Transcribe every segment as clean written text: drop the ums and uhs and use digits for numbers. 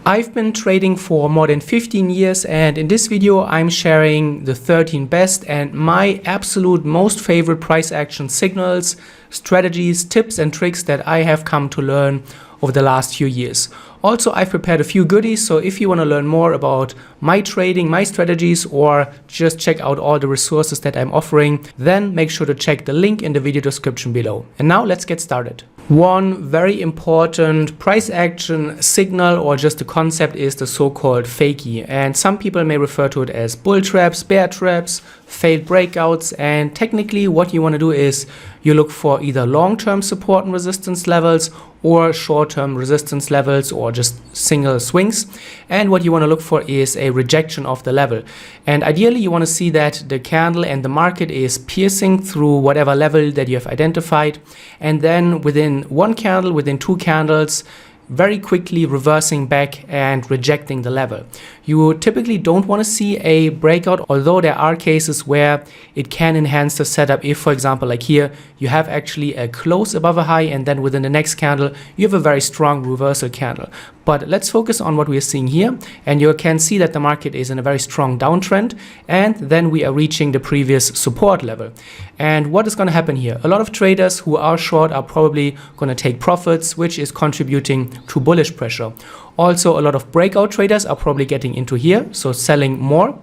I've been trading for more than 15 years, and in this video I'm sharing the 13 best and my absolute most favorite price action signals, strategies, tips and tricks that I have come to learn over the last few years. Also, I've prepared a few goodies, so if you want to learn more about my trading, my strategies, or just check out all the resources that I'm offering, then make sure to check the link in the video description below. And now let's get started. One very important price action signal or just a concept is the so-called fakie, and some people may refer to it as bull traps, bear traps, failed breakouts, and technically what you want to do is you look for either long-term support and resistance levels or short-term resistance levels or just single swings, and what you want to look for is a rejection of the level. And ideally you want to see that the candle and the market is piercing through whatever level that you have identified, and then within one candle, within two candles, very quickly reversing back and rejecting the level. You typically don't want to see a breakout, although there are cases where it can enhance the setup. If, for example, like here, you have actually a close above a high and then within the next candle, you have a very strong reversal candle. But let's focus on what we are seeing here, and you can see that the market is in a very strong downtrend, and then we are reaching the previous support level. And what is going to happen here? A lot of traders who are short are probably going to take profits, which is contributing to bullish pressure. Also, a lot of breakout traders are probably getting into here, so selling more.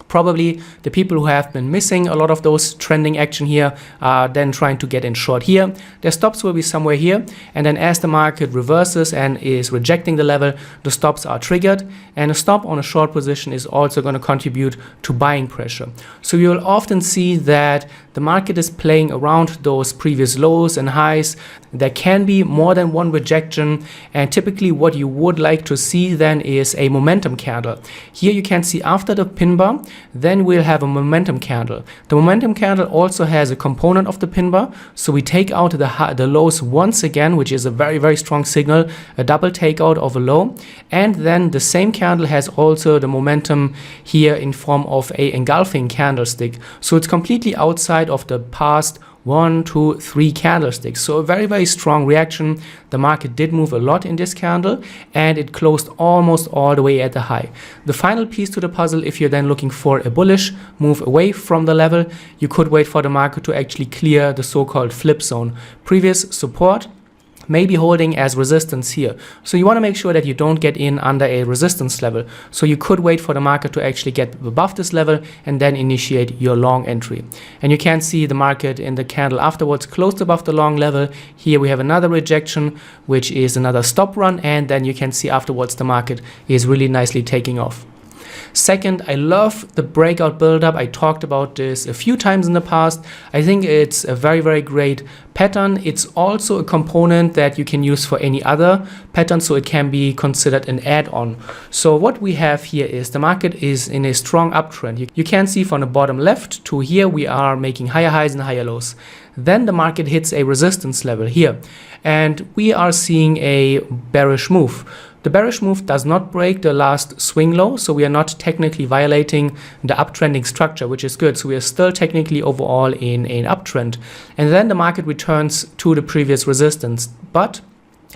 Probably the people who have been missing a lot of those trending action here are then trying to get in short here. Their stops will be somewhere here, and then as the market reverses and is rejecting the level, the stops are triggered, and a stop on a short position is also going to contribute to buying pressure. So you will often see that the market is playing around those previous lows and highs. There can be more than one rejection, and typically what you would like to see then is a momentum candle. Here you can see after the pin bar, then we'll have a momentum candle. The momentum candle also has a component of the pin bar, so we take out the lows once again, which is a very strong signal, a double takeout of a low, and then the same candle has also the momentum here in form of a engulfing candlestick. So it's completely outside of the past 1, 2, 3 candlesticks. So a very strong reaction. The market did move a lot in this candle, and it closed almost all the way at the high. The final piece to the puzzle, if you're then looking for a bullish move away from the level, you could wait for the market to actually clear the so-called flip zone. Previous support may be holding as resistance here. So you want to make sure that you don't get in under a resistance level. So you could wait for the market to actually get above this level and then initiate your long entry. And you can see the market in the candle afterwards closed above the long level. Here we have another rejection, which is another stop run, and then you can see afterwards the market is really nicely taking off. Second, I love the breakout buildup. I talked about this a few times in the past. I think it's a very great pattern. It's also a component that you can use for any other pattern, so it can be considered an add-on. So what we have here is the market is in a strong uptrend. You can see from the bottom left to here we are making higher highs and higher lows. Then the market hits a resistance level here, and we are seeing a bearish move. The bearish move does not break the last swing low, so we are not technically violating the uptrending structure, which is good. So we are still technically overall in an uptrend. And then the market returns to the previous resistance. But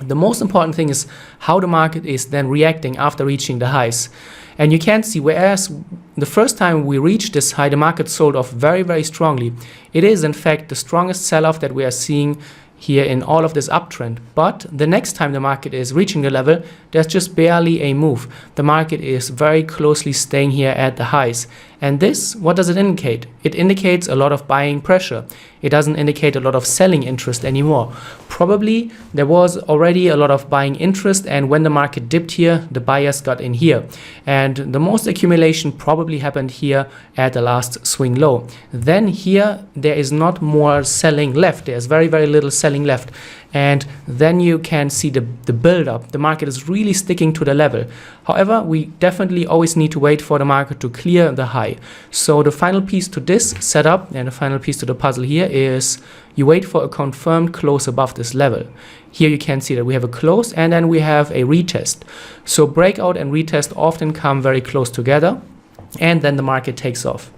the most important thing is how the market is then reacting after reaching the highs. And you can see, whereas the first time we reached this high, the market sold off very strongly. It is in fact the strongest sell-off that we are seeing here in all of this uptrend. But the next time the market is reaching the level, there's just barely a move. The market is very closely staying here at the highs. And this, what does it indicate? It indicates a lot of buying pressure. It doesn't indicate a lot of selling interest anymore. Probably there was already a lot of buying interest, and when the market dipped here, the buyers got in here. And the most accumulation probably happened here at the last swing low. Then here, there is not more selling left. There's very little selling left. And then you can see the build-up. The market is really sticking to the level. However, we definitely always need to wait for the market to clear the high. So the final piece to this setup and the final piece to the puzzle here is you wait for a confirmed close above this level. Here you can see that we have a close and then we have a retest. So breakout and retest often come very close together, and then the market takes off.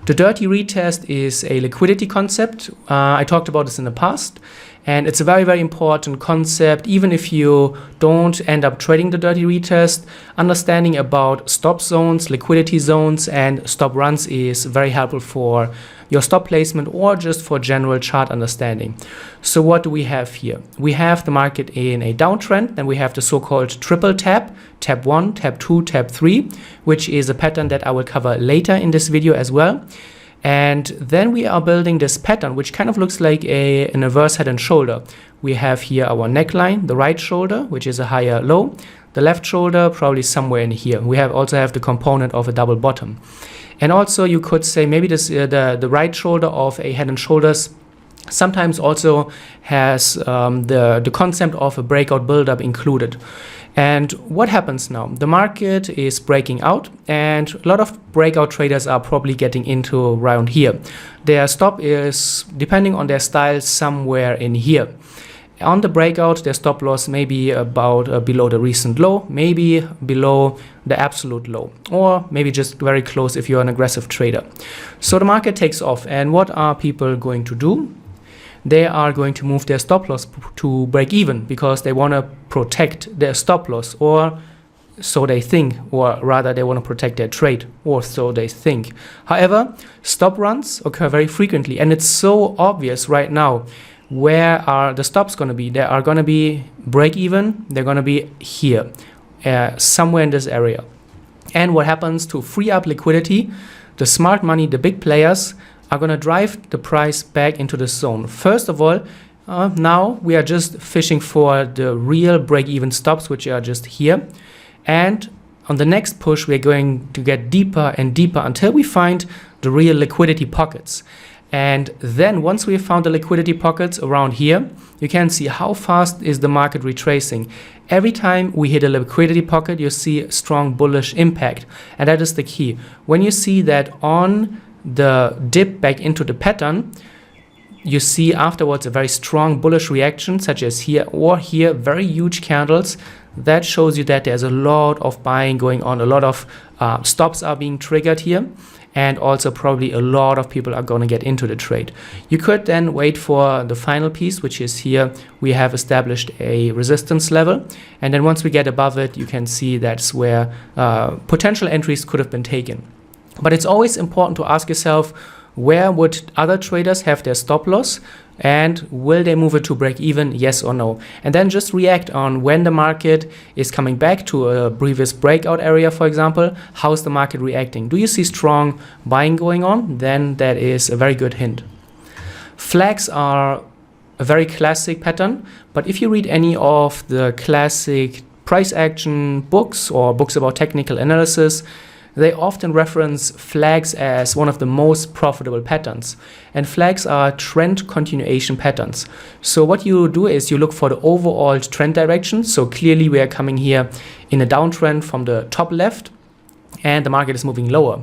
The dirty retest is a liquidity concept. I talked about this in the past. And it's a very, very important concept. Even if you don't end up trading the dirty retest, understanding about stop zones, liquidity zones, and stop runs is very helpful for your stop placement or just for general chart understanding. So what do we have here? We have the market in a downtrend, then we have the so-called triple tap, tap 1, tap 2, tap 3, which is a pattern that I will cover later in this video as well. And then we are building this pattern, which kind of looks like an inverse head and shoulder. We have here our neckline, the right shoulder, which is a higher low, the left shoulder probably somewhere in here. We also have the component of a double bottom. And also you could say maybe this the right shoulder of a head and shoulders sometimes also has the concept of a breakout buildup included. And what happens now? The market is breaking out, and a lot of breakout traders are probably getting into around here. Their stop is, depending on their style, somewhere in here. On the breakout, their stop loss may be about below the recent low, maybe below the absolute low, or maybe just very close if you're an aggressive trader. So the market takes off, and what are people going to do? They are going to move their stop loss to break even because they want to protect their stop loss, or so they think, or rather they want to protect their trade, or so they think. However, stop runs occur very frequently, and it's so obvious right now. Where are the stops going to be? They are going to be break even. They're going to be here, somewhere in this area. And what happens to free up liquidity? The smart money, the big players, are going to drive the price back into the zone. First of all, now we are just fishing for the real break-even stops, which are just here. And on the next push, we're going to get deeper and deeper until we find the real liquidity pockets. And then once we have found the liquidity pockets around here, you can see how fast is the market retracing. Every time we hit a liquidity pocket, you see a strong bullish impact. And that is the key. When you see that on the dip back into the pattern, you see afterwards a very strong bullish reaction, such as here or here, very huge candles. That shows you that there's a lot of buying going on, a lot of stops are being triggered here, and also probably a lot of people are going to get into the trade. You could then wait for the final piece, which is here. We have established a resistance level, and then once we get above it, you can see that's where potential entries could have been taken. But it's always important to ask yourself, where would other traders have their stop loss, and will they move it to break even, yes or no? And then just react on when the market is coming back to a previous breakout area, for example. How's the market reacting? Do you see strong buying going on? Then that is a very good hint. Flags are a very classic pattern, but if you read any of the classic price action books or books about technical analysis, they often reference flags as one of the most profitable patterns. And flags are trend continuation patterns. So what you do is you look for the overall trend direction. So clearly we are coming here in a downtrend from the top left, and the market is moving lower.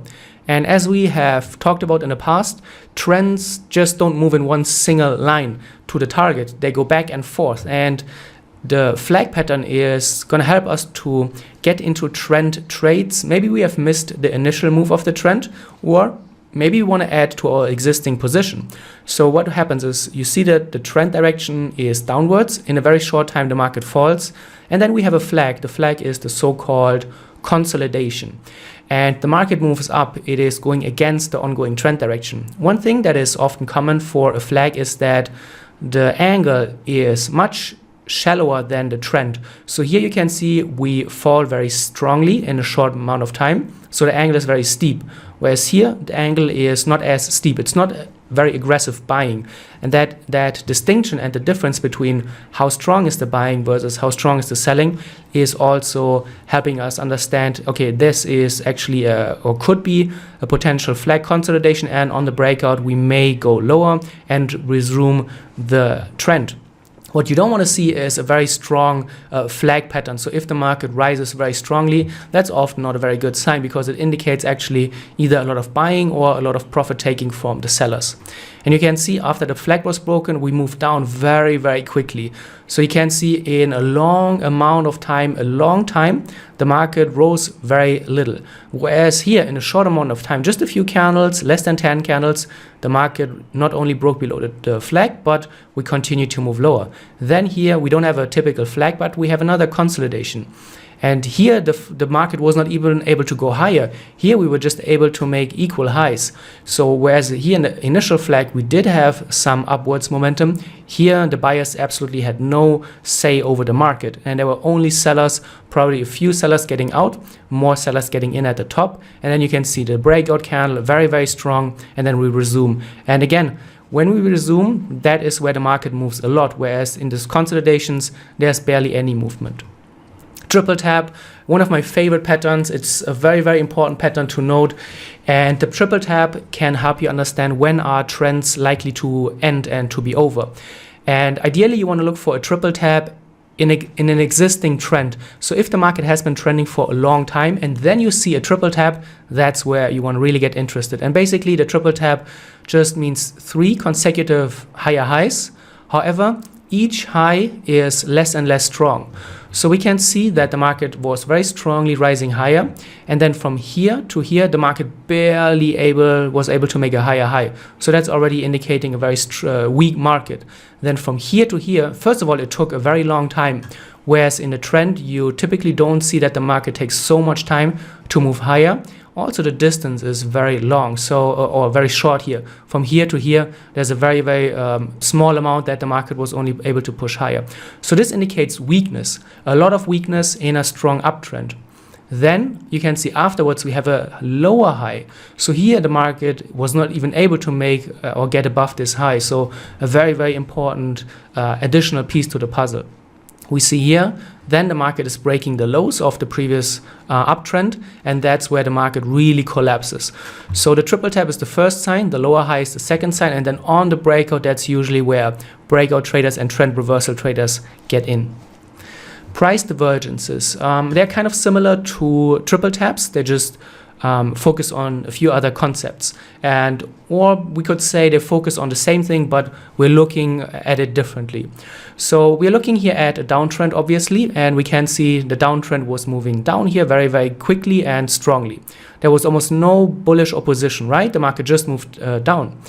And as we have talked about in the past, trends just don't move in one single line to the target. They go back and forth. And the flag pattern is going to help us to get into trend trades. Maybe we have missed the initial move of the trend, or maybe we want to add to our existing position. So what happens is you see that the trend direction is downwards. In a very short time, the market falls. And then we have a flag. The flag is the so-called consolidation. And the market moves up. It is going against the ongoing trend direction. One thing that is often common for a flag is that the angle is much shallower than the trend. So here you can see we fall very strongly in a short amount of time. So the angle is very steep. Whereas here the angle is not as steep. It's not very aggressive buying. And that distinction and the difference between how strong is the buying versus how strong is the selling is also helping us understand, okay, this is actually or could be a potential flag consolidation, and on the breakout we may go lower and resume the trend. What you don't want to see is a very strong flag pattern. So if the market rises very strongly, that's often not a very good sign, because it indicates actually either a lot of buying or a lot of profit taking from the sellers. And you can see after the flag was broken, we moved down very, very quickly. So you can see in a long amount of time, the market rose very little. Whereas here in a short amount of time, just a few candles, less than 10 candles, the market not only broke below the flag, but we continue to move lower. Then here we don't have a typical flag, but we have another consolidation. And here the market was not even able to go higher. Here we were just able to make equal highs. So whereas here in the initial flag we did have some upwards momentum, here the buyers absolutely had no say over the market. And there were only sellers, probably a few sellers getting out, more sellers getting in at the top. And then you can see the breakout candle, very, very strong. And then we resume. And again, when we resume, that is where the market moves a lot. Whereas in these consolidations, there's barely any movement. Triple tap, one of my favorite patterns. It's a very, very important pattern to note. And the triple tap can help you understand when are trends likely to end and to be over. And ideally, you want to look for a triple tap in an existing trend. So if the market has been trending for a long time and then you see a triple tap, that's where you want to really get interested. And basically, the triple tap just means 3 consecutive higher highs. However, each high is less and less strong. So we can see that the market was very strongly rising higher. And then from here to here, the market barely was able to make a higher high. So that's already indicating a very weak market. Then from here to here, first of all, it took a very long time. Whereas in the trend, you typically don't see that the market takes so much time to move higher. Also, the distance is very long, or very short here. From here to here, there's a very, very small amount that the market was only able to push higher. So this indicates weakness, a lot of weakness in a strong uptrend. Then you can see afterwards we have a lower high. So here the market was not even able to make or get above this high. So a very, very important additional piece to the puzzle. We see here, then the market is breaking the lows of the previous uptrend, and that's where the market really collapses. So the triple tap is the first sign, the lower high is the second sign, and then on the breakout, that's usually where breakout traders and trend reversal traders get in. Price divergences, they're kind of similar to triple taps, they just focus on a few other concepts, or we could say they focus on the same thing, but we're looking at it differently. So we're looking here at a downtrend, obviously, and we can see the downtrend was moving down here very, very quickly and strongly. There was almost no bullish opposition, right? The market just moved down.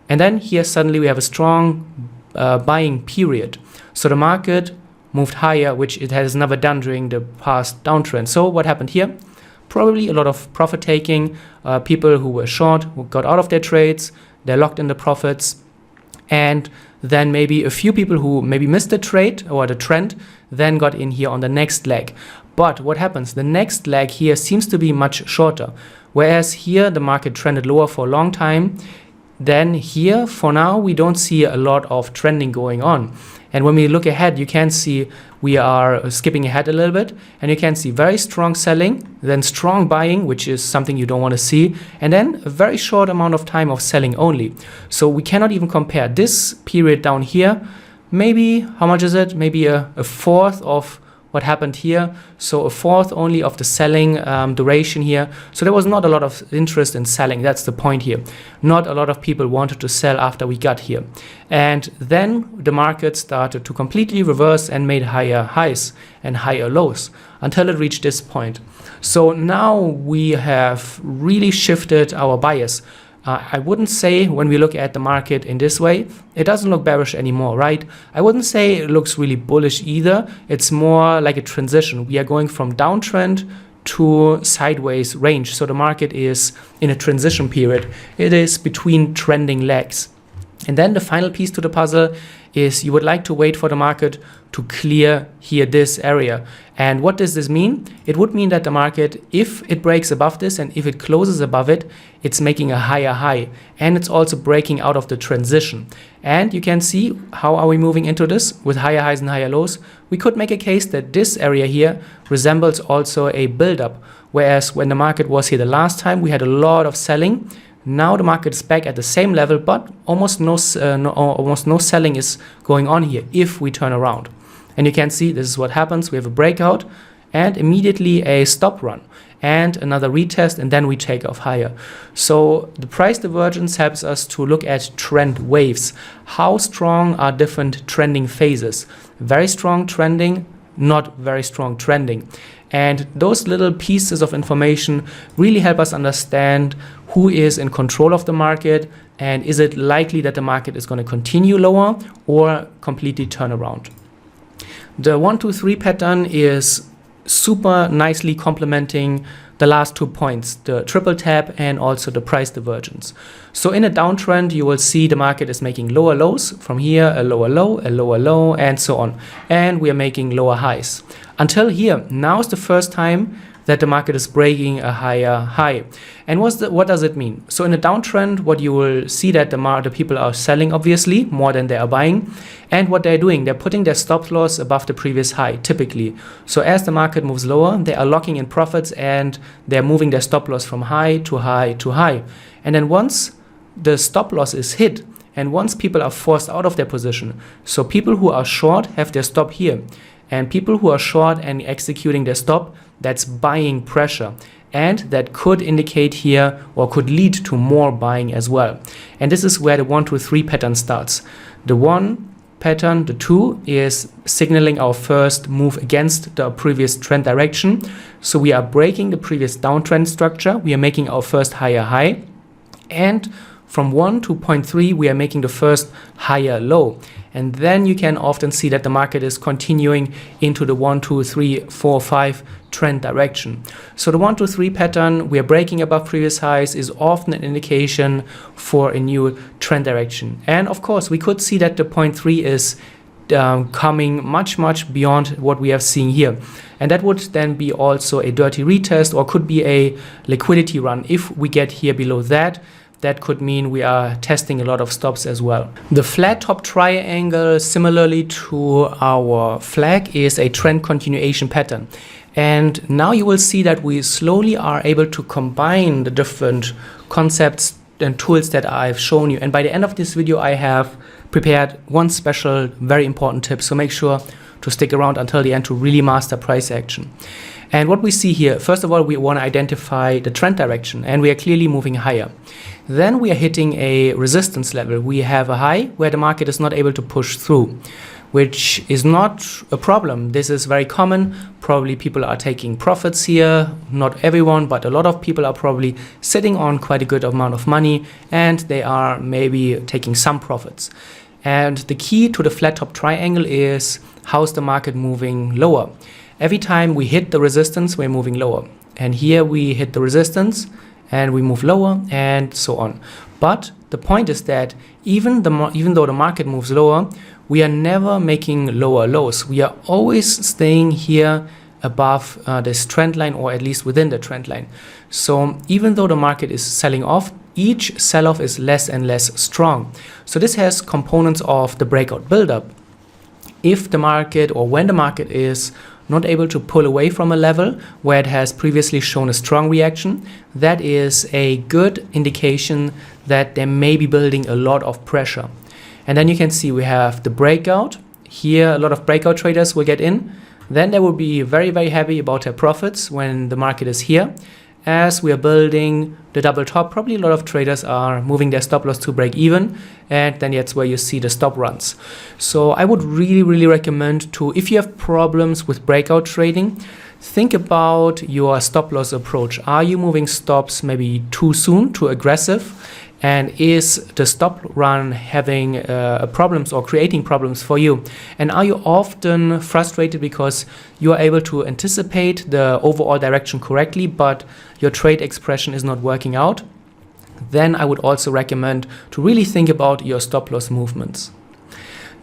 And then here suddenly we have a strong buying period. So the market moved higher, which it has never done during the past downtrend. So what happened here? Probably a lot of profit taking, people who were short, who got out of their trades, they're locked in the profits. And then maybe a few people who maybe missed the trade or the trend, then got in here on the next leg. But what happens? The next leg here seems to be much shorter. Whereas here the market trended lower for a long time. Then here, for now, we don't see a lot of trending going on. And when we look ahead, you can see we are skipping ahead a little bit, and you can see very strong selling, then strong buying, which is something you don't want to see, and then a very short amount of time of selling only. So we cannot even compare this period down here. Maybe, how much is it? Maybe a fourth of what happened here. So a fourth only of the selling duration here. So there was not a lot of interest in selling. That's the point here. Not a lot of people wanted to sell after we got here. And then the market started to completely reverse and made higher highs and higher lows until it reached this point. So now we have really shifted our bias. I wouldn't say when we look at the market in this way, it doesn't look bearish anymore, right? I wouldn't say it looks really bullish either. It's more like a transition. We are going from downtrend to sideways range. So the market is in a transition period. It is between trending legs. And then the final piece to the puzzle is you would like to wait for the market to clear here this area. And what does this mean? It would mean that the market, if it breaks above this and if it closes above it, it's making a higher high. And it's also breaking out of the transition. And you can see how are we moving into this with higher highs and higher lows. We could make a case that this area here resembles also a buildup. Whereas when the market was here the last time, we had a lot of selling. Now the market is back at the same level, but almost no selling is going on here if we turn around. And you can see this is what happens. We have a breakout and immediately a stop run and another retest, and then we take off higher. So the price divergence helps us to look at trend waves. How strong are different trending phases? Very strong trending, not very strong trending. And those little pieces of information really help us understand who is in control of the market and is it likely that the market is going to continue lower or completely turn around. The 1, 2, 3 pattern is super nicely complementing the last 2 points, the triple tap and also the price divergence. So in a downtrend, you will see the market is making lower lows. From here, a lower low, and so on. And we are making lower highs. Until here, now is the first time that the market is breaking a higher high. And what does it mean? So in a downtrend, what you will see that the people are selling, obviously, more than they are buying. And what they're doing, they're putting their stop loss above the previous high, typically. So as the market moves lower, they are locking in profits and they're moving their stop loss from high to high to high. And then once the stop loss is hit, and once people are forced out of their position, so people who are short have their stop here, and people who are short and executing their stop, that's buying pressure. And that could indicate here or could lead to more buying as well. And this is where the 1, 2, 3 pattern starts. The 1 pattern, the 2 is signaling our first move against the previous trend direction. So we are breaking the previous downtrend structure. We are making our first higher high. And from 1 to 0.3, we are making the first higher low. And then you can often see that the market is continuing into the 1, 2, 3, 4, 5 trend direction. So the 1, 2, 3 pattern, we are breaking above previous highs, is often an indication for a new trend direction. And of course, we could see that the 0.3 is coming much beyond what we have seen here. And that would then be also a dirty retest or could be a liquidity run. If we get here below that, that could mean we are testing a lot of stops as well. The flat top triangle, similarly to our flag, is a trend continuation pattern. And now you will see that we slowly are able to combine the different concepts and tools that I've shown you. And by the end of this video, I have prepared one special, very important tip. So make sure to stick around until the end to really master price action. And what we see here, first of all, we want to identify the trend direction, and we are clearly moving higher. Then we are hitting a resistance level. We have a high where the market is not able to push through, which is not a problem. This is very common. Probably people are taking profits here. Not everyone, but a lot of people are probably sitting on quite a good amount of money, and they are maybe taking some profits. And the key to the flat top triangle is how's the market moving lower. Every time we hit the resistance, we're moving lower. And here we hit the resistance and we move lower and so on. But the point is that even though the market moves lower, we are never making lower lows. We are always staying here above this trend line, or at least within the trend line. So even though the market is selling off, each sell-off is less and less strong. So this has components of the breakout buildup. If the market, or when the market is not able to pull away from a level where it has previously shown a strong reaction, that is a good indication that they may be building a lot of pressure. And then you can see we have the breakout. Here a lot of breakout traders will get in. Then they will be very happy about their profits when the market is here. As we are building the double top, probably a lot of traders are moving their stop loss to break even, and then that's where you see the stop runs. So I would really recommend to, if you have problems with breakout trading, think about your stop loss approach. Are you moving stops maybe too soon, too aggressive? And is the stop run having problems or creating problems for you? And are you often frustrated because you are able to anticipate the overall direction correctly, but your trade expression is not working out? Then I would also recommend to really think about your stop loss movements.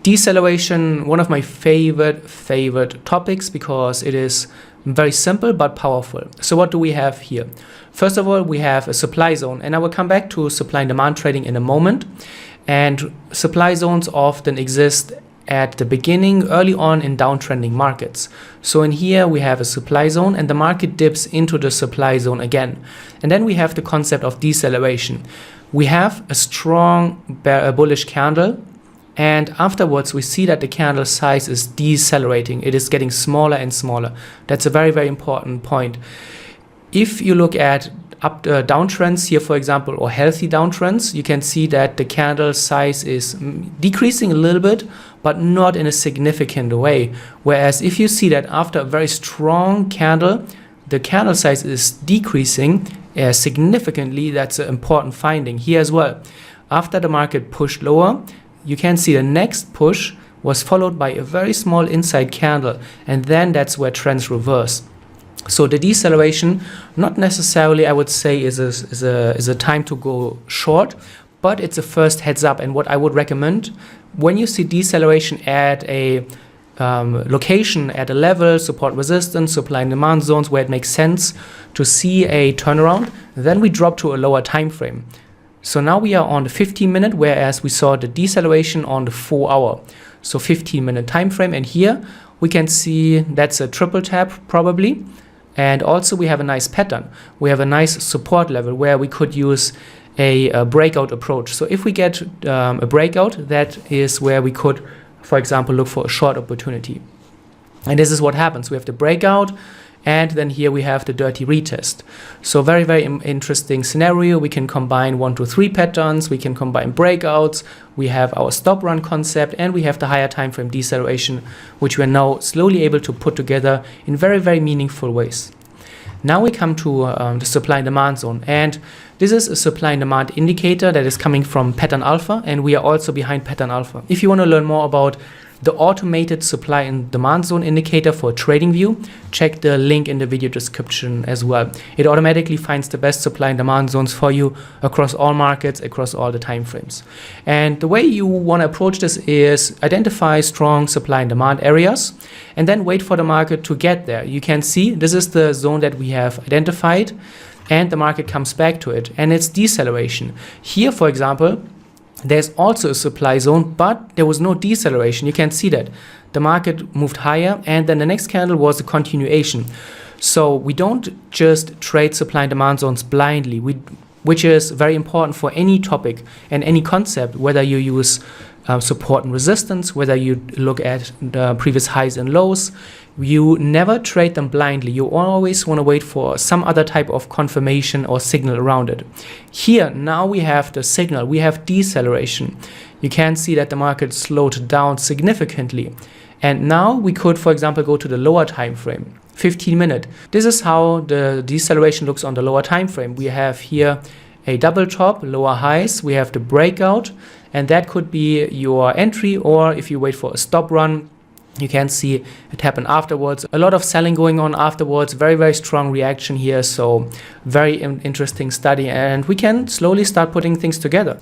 Deceleration, one of my favorite topics, because it is very simple but powerful. So what do we have here? First of all, we have a supply zone, and I will come back to supply and demand trading in a moment. And supply zones often exist at the beginning, early on in downtrending markets. So in here we have a supply zone, and the market dips into the supply zone again. And then we have the concept of deceleration. We have a strong bullish candle, and afterwards we see that the candle size is decelerating. It is getting smaller and smaller. That's a very important point. If you look at downtrends here, for example, or healthy downtrends, you can see that the candle size is decreasing a little bit, but not in a significant way. Whereas if you see that after a very strong candle, the candle size is decreasing significantly, that's an important finding here as well. After the market pushed lower, you can see the next push was followed by a very small inside candle, and then that's where trends reverse. So the deceleration, not necessarily I would say is a time to go short, but it's a first heads up. And what I would recommend, when you see deceleration at a location, at a level, support resistance, supply and demand zones where it makes sense to see a turnaround, then we drop to a lower time frame. So now we are on the 15-minute, whereas we saw the deceleration on the 4-hour. So 15-minute time frame, and here we can see that's a triple tap probably. And also we have a nice pattern. We have a nice support level where we could use a breakout approach. So if we get a breakout, that is where we could, for example, look for a short opportunity. And this is what happens. We have the breakout, and then here we have the dirty retest. So very, very interesting scenario. We can combine 1 to 3 patterns. We can combine breakouts. We have our stop run concept, and we have the higher time frame deceleration, which we are now slowly able to put together in very, very meaningful ways. Now we come to the supply and demand zone, and this is a supply and demand indicator that is coming from pattern alpha, and we are also behind pattern alpha. If you want to learn more about the automated supply and demand zone indicator for TradingView, check the link in the video description as well. It automatically finds the best supply and demand zones for you across all markets, across all the time frames. And the way you want to approach this is identify strong supply and demand areas and then wait for the market to get there. You can see this is the zone that we have identified, and the market comes back to it, and it's deceleration. Here, for example, there's also a supply zone, but there was no deceleration. You can see that the market moved higher, and then the next candle was a continuation. So we don't just trade supply and demand zones blindly, which is very important for any topic and any concept, whether you use support and resistance, whether you look at the previous highs and lows. You never trade them blindly. You always want to wait for some other type of confirmation or signal around it. Here, now we have the signal. We have deceleration. You can see that the market slowed down significantly. And now we could, for example, go to the lower time frame, 15-minute. This is how the deceleration looks on the lower time frame. We have here a double top, lower highs. We have the breakout, and that could be your entry, or if you wait for a stop run, you can see it happen afterwards. A lot of selling going on afterwards, very, very strong reaction here. So very interesting study, and we can slowly start putting things together.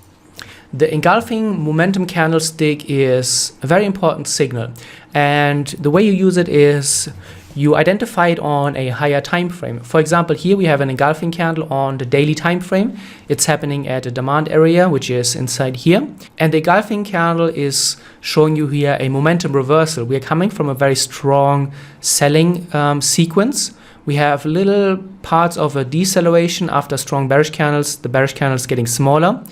The engulfing momentum candlestick is a very important signal, and the way you use it is you identify it on a higher time frame. For example, here we have an engulfing candle on the daily time frame. It's happening at a demand area, which is inside here. And the engulfing candle is showing you here a momentum reversal. We are coming from a very strong selling sequence. We have little parts of a deceleration after strong bearish candles, the bearish candles getting smaller.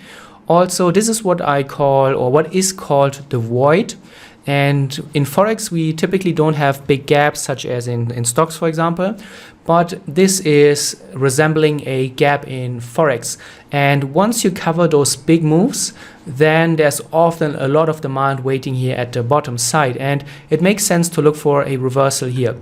Also, this is what I call, or what is called, the void. And in Forex, we typically don't have big gaps, such as in stocks, for example, but this is resembling a gap in Forex. And once you cover those big moves, then there's often a lot of demand waiting here at the bottom side, and it makes sense to look for a reversal here.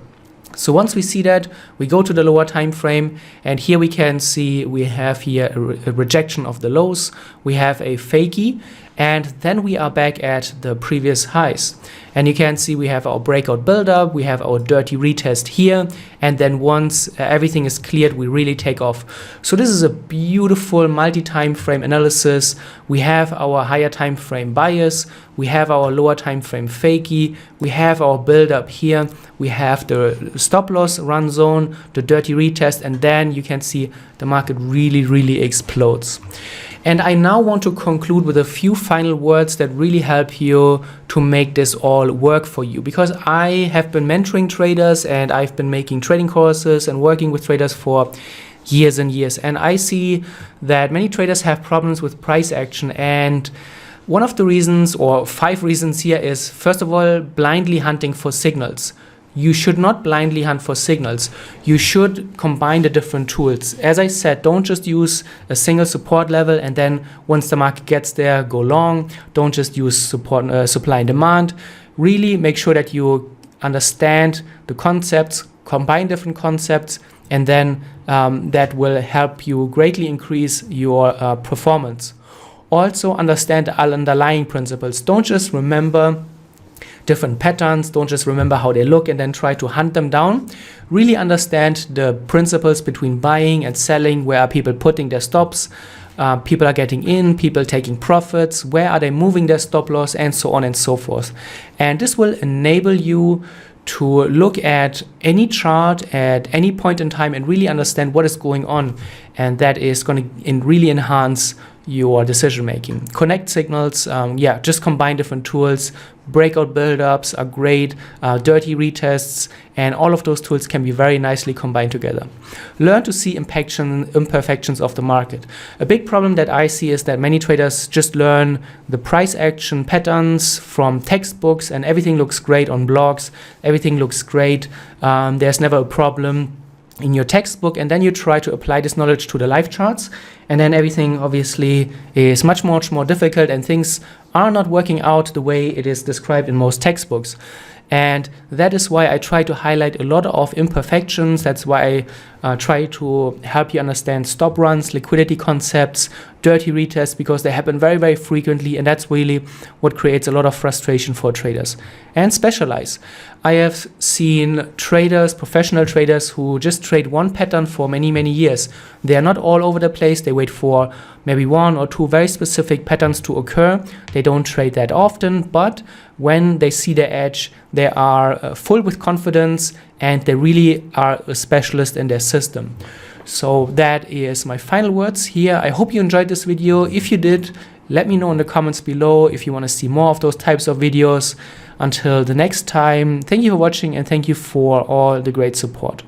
So once we see that, we go to the lower time frame, and here we can see we have here a rejection of the lows. We have a fakie, and then we are back at the previous highs. And you can see we have our breakout buildup, we have our dirty retest here, and then once everything is cleared, we really take off. So this is a beautiful multi-time frame analysis. We have our higher time frame bias, we have our lower time frame fakie, we have our buildup here, we have the stop loss run zone, the dirty retest, and then you can see the market really explodes. And I now want to conclude with a few final words that really help you to make this all work for you. Because I have been mentoring traders, and I've been making trading courses and working with traders for years and years. And I see that many traders have problems with price action. And one of the reasons, or 5 reasons here, is first of all, blindly hunting for signals. You should not blindly hunt for signals. You should combine the different tools. As I said, don't just use a single support level and then once the market gets there, go long. Don't just use supply and demand. really make sure that you understand the concepts, combine different concepts, and then that will help you greatly increase your performance. Also understand the underlying principles. Don't just remember different patterns, don't just remember how they look and then try to hunt them down. Really understand the principles between buying and selling. Where are people putting their stops? People are getting in, people taking profits, where are they moving their stop loss, and so on and so forth. And this will enable you to look at any chart at any point in time and really understand what is going on, and that is going to really enhance your decision making. Connect signals, just combine different tools. Breakout build-ups are great, dirty retests, and all of those tools can be very nicely combined together. Learn to see imperfections of the market. A big problem that I see is that many traders just learn the price action patterns from textbooks, and everything looks great on blogs, everything looks great, there's never a problem in your textbook, and then you try to apply this knowledge to the live charts, and then everything obviously is much more difficult, and things are not working out the way it is described in most textbooks. And that is why I try to highlight a lot of imperfections. That's why I try to help you understand stop runs, liquidity concepts, dirty retests, because they happen very, very frequently, and that's really what creates a lot of frustration for traders. And specialize. I have seen traders, professional traders, who just trade one pattern for many, many years. They are not all over the place. They wait for maybe one or two very specific patterns to occur. They don't trade that often, but when they see their edge, they are full with confidence, and they really are a specialist in their system. So that is my final words here. I hope you enjoyed this video. If you did, let me know in the comments below if you want to see more of those types of videos. Until the next time, thank you for watching, and thank you for all the great support.